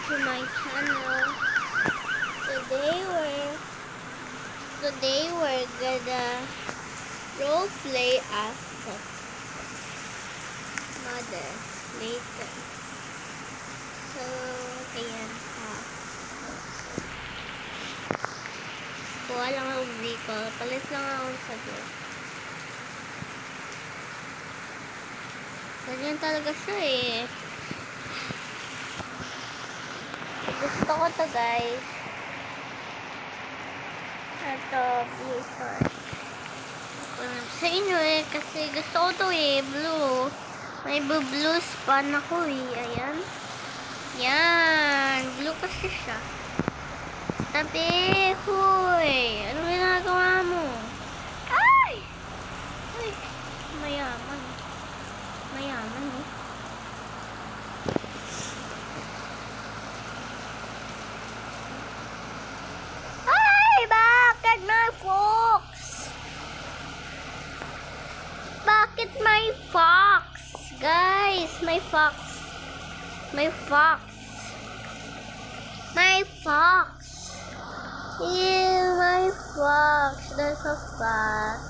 to my channel. Today we're gonna role play as a mother later. So, ayan ha. Kuha lang ako dito. Palit lang ako sa dress. Ganyan talaga siya eh. Gusto ko to guys. Ito, blizzard. Sa inyo eh, kasi gusto ko to eh, blue. May blue span ako eh, ayan. Yan, blue kasi siya. Tabi, huy, ano ginagawa mo? Ay! Ay, mayaman. Mayaman eh. Ay, bakit may fox? Bakit may fox? Guys, may fox. May fox. My fox. Ew, my fox. There's a fox.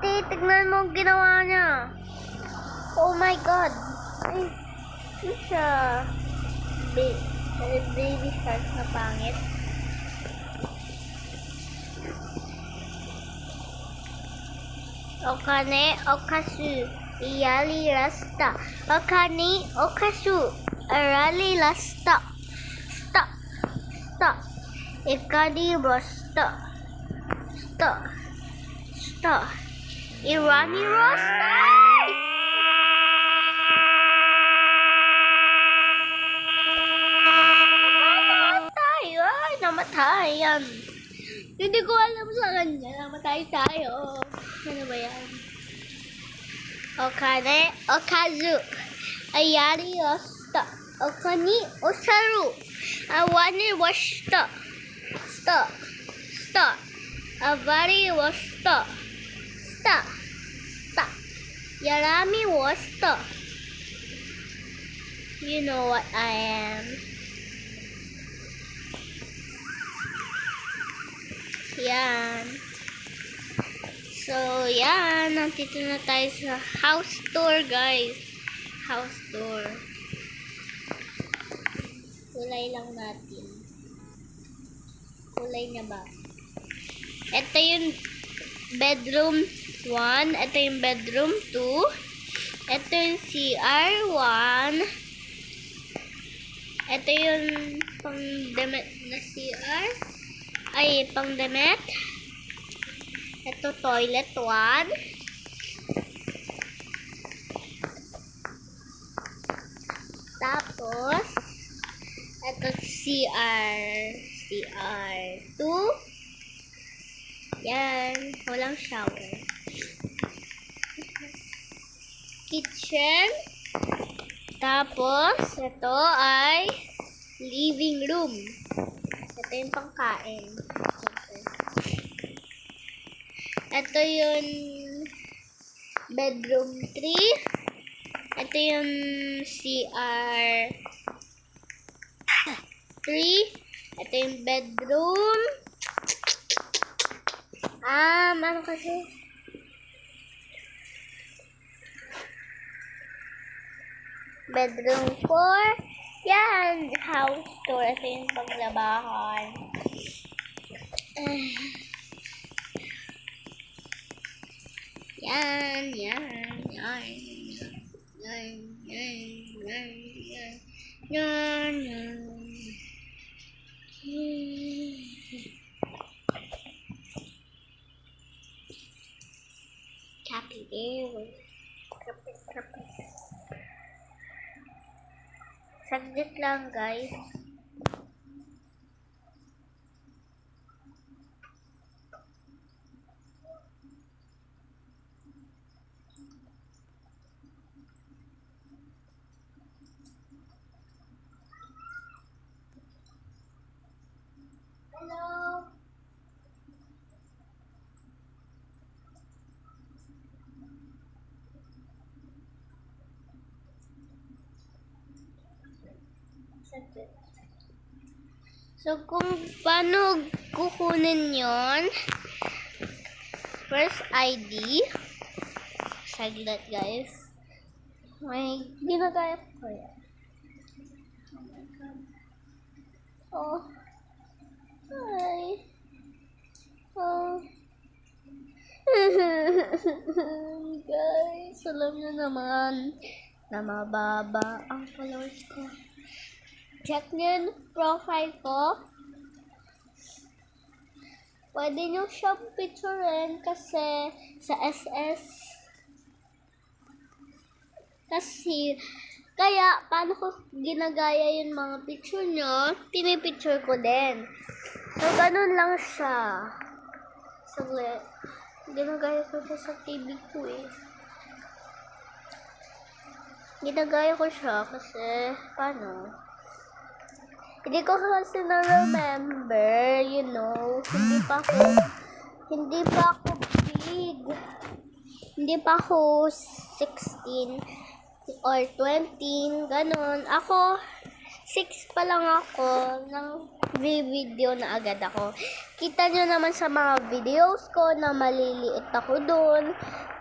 Tignan mo ang ginawa niya. Oh my God. Ay, ano siya? Baby shark na pangit. Okane, okasu. Iyali rasta. Okani, okasu. Arali rasta. Sta. Sta. Ikadi rasta. Sta. Sta. Irani rasta. Namatay yan. Hindi ko alam sa kanya. Namatay tayo. Ano ba yan? Okane, okazu. Ayari washita. Okani, osaru. Awani washita. Sta. Sta. Avari washita. Sta. Sta. Yarami washita. You know what I am. Yan. So, yan. Nandito na tayo sa house tour, guys. House tour. Kulay lang natin. Kulay na ba? Ito yung bedroom 1. Ito yung bedroom 2. Ito yung CR 1. Ito yung pang-damit na CR. Ay, pang-damit. Ito, toilet 1. Tapos, ito, CR 2. Yan. Walang shower. Kitchen. Tapos, ito ay living room. Ito yung pangkain. Ito yung bedroom 3. Ito yung CR 3. Ito yung bedroom. Ano kasi? Bedroom 4. Yan, house tour. Ito yung paglabahan. Yan. Happy day. Saglit lang, guys. Hello. So, kung paano kukunin yon, first ID. Saglit, guys. May ginagaya ko yan. Oh my God. Oh. Hi. Oh. Guys, alam nyo naman na mababa ang followers ko. Check nyo yung profile ko. Pwede nyo siyang picturein kasi sa SS. Kasi, kaya, paano ko ginagaya yung mga picture nyo, pinipicture ko din. So, ganun lang siya. Saglit. Ginagaya ko siya sa TV ko eh. Ginagaya ko siya kasi, paano? Hindi ko kasi na-remember, you know. Hindi pa ako big. Hindi pa ako 16 or 20, ganun. Ako, 6 pa lang ako nang video na agad ako. Kita nyo naman sa mga videos ko na maliliit ako doon.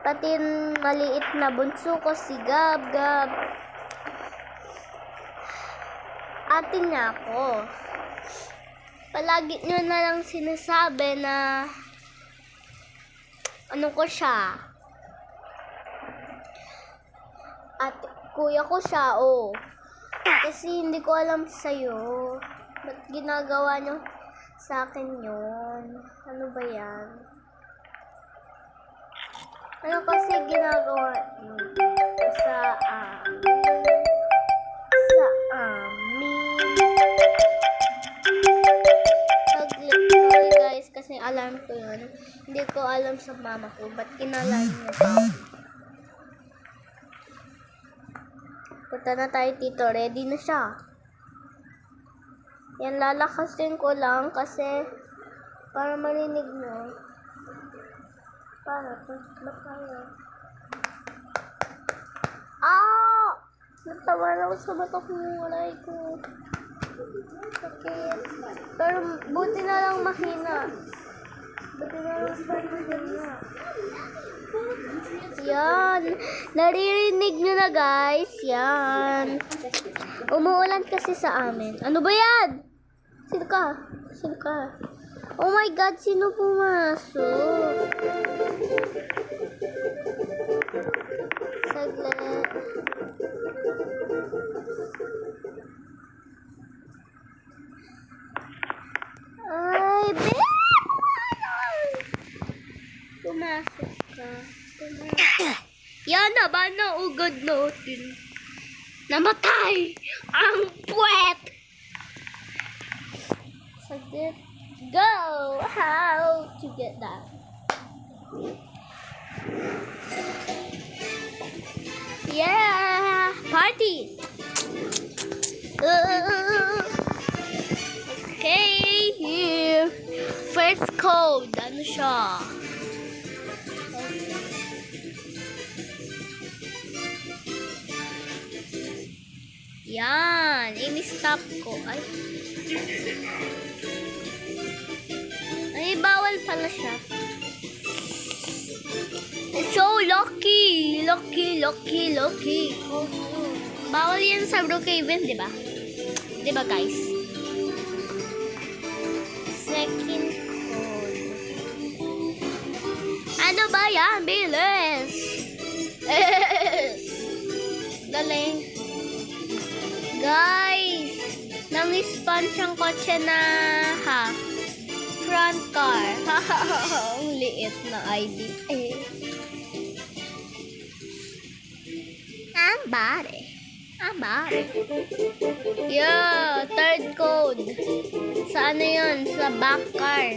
Pati maliit na bunso ko, si Gab. Ate niya ako. Palagi nyo na lang sinasabi na ano ko siya. At kuya ko siya, oh. Kasi hindi ko alam sa'yo. Ba't ginagawa nyo sa akin yun? Ano ba yan? Ano kasi ginagawa nyo sa amin? Sorry guys, kasi alam ko yun. Hindi ko alam sa mama ko. Ba't kinalan nyo pa? Punta na tayo dito. Ready na siya. Yan, lalakasin ko lang kasi para marinig nyo. Ba't tayo? Natawa na ako sa mata ko. Walay ko. Okay. Pero buti na lang mahina. Yan. Naririnig nyo na guys. Yan. Umuulan kasi sa amin. Ano ba yan? Sino ka? Oh my God, sino pumasok? Saglit. Ay, babe! Pumasok ka. Yan na ba na ugad natin? Namatay ang puwet! Saglit. Go! How to get that? Yeah! Party! Okay, here. First code. Ano siya? Yan. I-stop ko. Ay, bawal pala siya. So lucky. Bawal yan sa Brookhaven, di ba? Di ba, guys? Second code. Ano ba yan? Bilis! Galing. Guys, nang-spawn siyang kotse na half. Front car. Ang liit na ID. Ambare. Yeah, third code. Sa ano yun? Sa back car.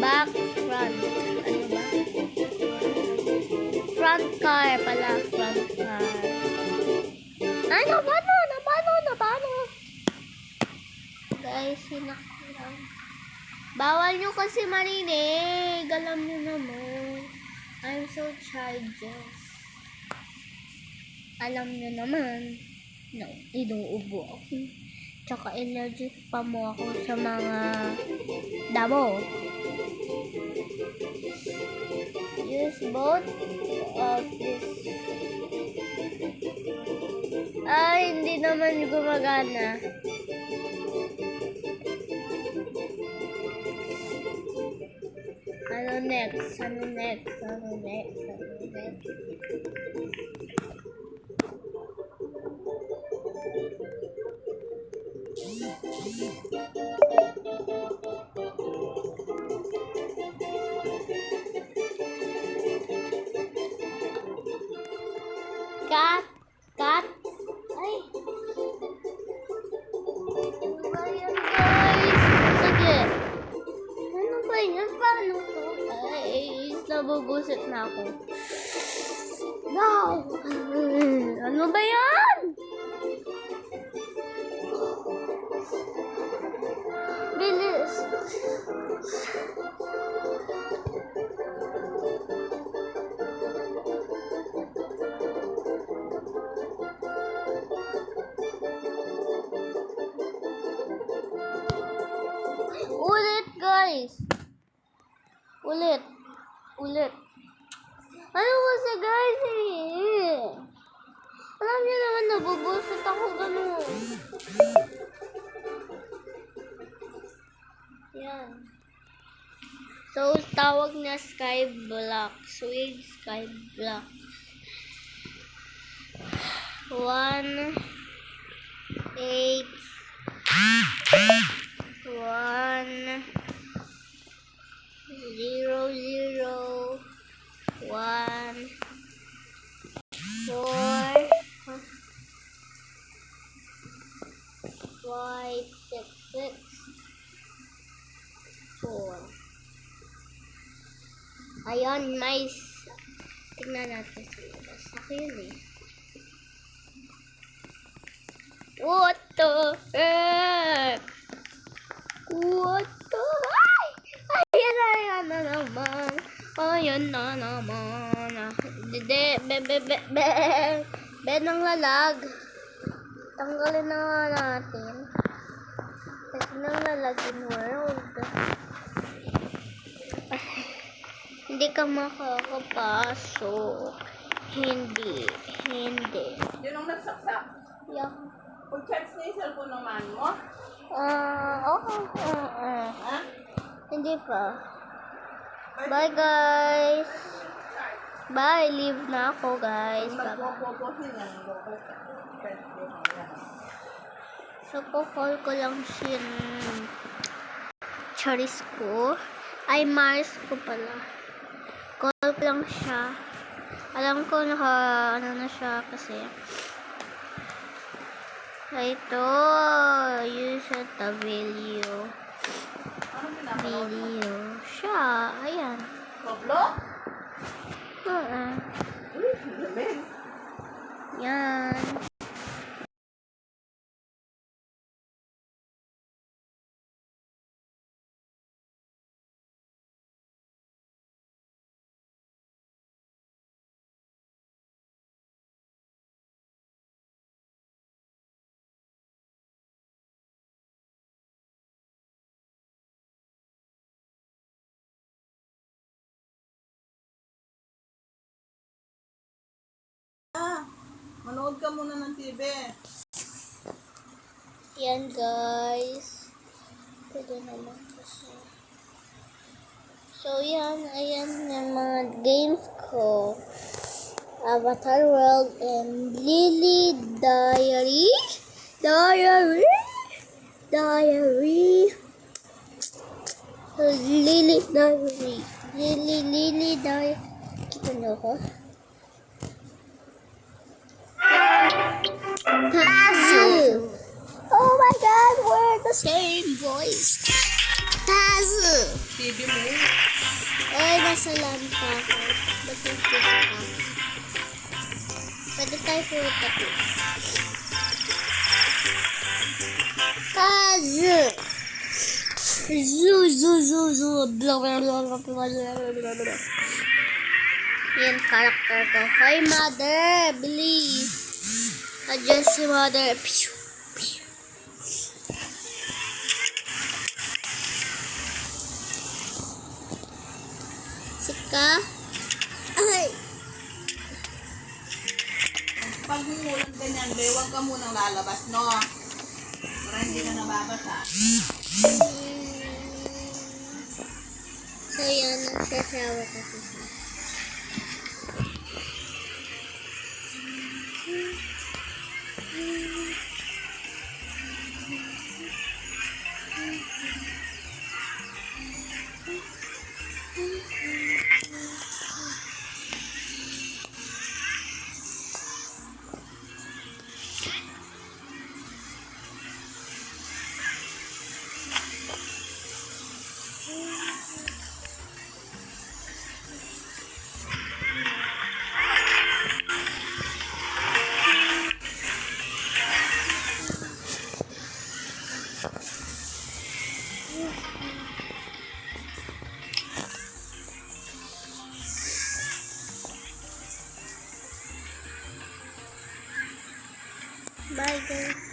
Back, front. Ano ba? Front car pala. Front car. Ay, napano? Guys, hinaklang. Bawal nyo kasi marinig. Alam nyo naman. I'm so childish. Alam nyo naman. No, inuubo ako. Tsaka allergic pa mo ako sa mga damo. Use both of this. Ay, hindi naman gumagana. Ano next? Ano next? Ano next? Ano next? Cut! Cut! Ay! Ano ba yan, guys? Sige. Ano ba yan? Paano to? Ay, nabubusit na ako. No! Ano ba yan? Bilis! Ulit, guys! Ulit! Ulit! Ano kasi, guys, eh? Alam niyo naman, nabubusit ako ganun. Yan. So, tawag niya sky block. Swing sky block. 1, 8, 1, 0, 0, 1, 4, 5, 6, 4. Ayan, mais. Tingnan natin sa labas. Ako yun eh. What the heck? What the heck? Ayan na naman. Ayan na naman. Dede, be ng lalag. Tanggalin na nga natin. Kasi nang lalag in world. Hindi ka makakapasok. Hindi. Yun ang nagsaksak. Yeah. Pag-charge na yung cellphone ng man mo? Ha? Hindi pa. Bye, guys. Bye. Leave na ako, guys. Pag magpo-poposin yan, So, call ko lang si Charis ko. Ay, Mars ko pala. Call ko lang siya. Alam ko ano na siya kasi. Ito. Use the video. Video. Siya. Ayan. Roblox? Uy, lamig. Yan. Manood ka muna ng TV. Yan, guys. Pwede naman kasi. So, yan. Ayan yung mga games ko. Avatar World and Lily Diary. Lily Diary. Lily Diary. Kita niyo ko? Pazu! Oh my God, we're the same voice. Pazu! TV mo. Ay, nasa LAN pa ako. Ba't yung puto pa? Pwede tayo puto po. Pazu! Zoo. Blah, blah, blah, blah, blah, blah, blah. Yan, character ko. Hoy, mother! Bilis! Adjust the water. Sika. Ay. Pag umulan ganyan, be, huwag ka munang lalabas, no? Para hindi ka nababasa. So, yan. Nagsasawa kasi siya. Bye, guys.